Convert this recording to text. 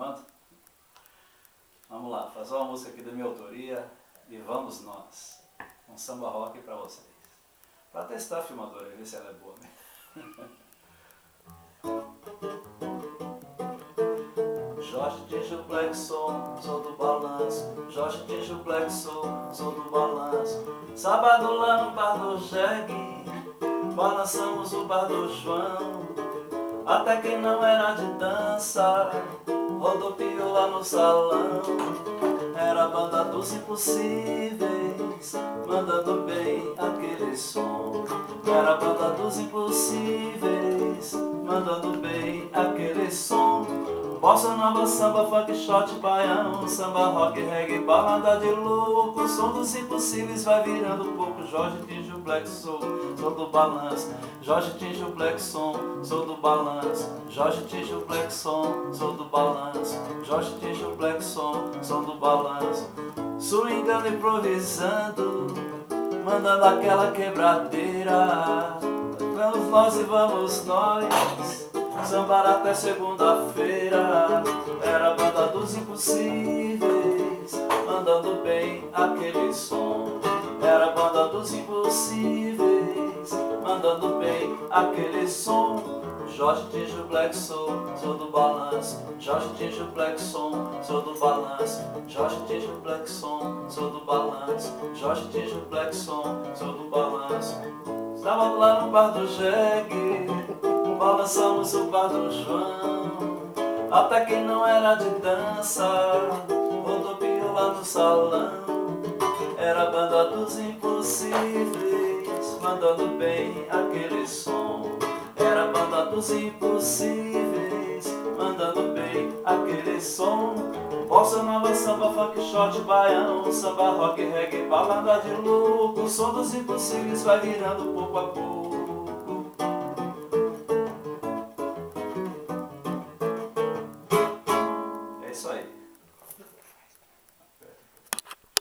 filmando? Vamos lá, fazer uma música aqui da minha autoria e vamos nós. Um samba rock para vocês. Para testar a filmadora e ver se ela é boa mesmo. Jorge Tijo Black Soul, sou do balanço. Jorge Tijo Black Soul, sou do balanço. Sábado lá no bar do Jegue, balançamos o bar do João. Até quem não era de dança rodopiou lá no salão. Era a banda dos impossíveis, mandando bem aquele som. Era a banda dos impossíveis, mandando bem aquele som. Bossa nova, samba, funk, shot, baião, samba, rock, reggae, balada de louco. O som dos impossíveis vai virando pouco. Jorge Tijo Black Soul, sou do balanço. Jorge Tijo Black Soul, sou do balanço. Jorge Tijo Black Soul, sou do balanço. Jorge Tijo Black Soul, sou do balanço. Swingando, improvisando, mandando aquela quebradeira. Vamos nós e vamos nós, sambar até segunda-feira. Era a banda dos impossíveis, mandando bem aquele som. Era a banda dos impossíveis, mandando bem aquele som. Jorge Tijo Black Soul, sou do balanço. Jorge Tijo Black Soul, sou do balanço. Jorge Tijo Black Soul, sou do balanço. Jorge Tijo Black Soul, sou do balanço. Estava lá no bar do Jegue, balançamos o bar do João. Até quem não era de dança rodopiou lá no salão. Era a banda dos impossíveis, mandando bem aquele som. Era a banda dos impossíveis, mandando bem aquele som. Bossa nova, samba, funk, shot, baião, samba, rock, reggae, balada de louco. O som dos impossíveis vai virando pouco a pouco.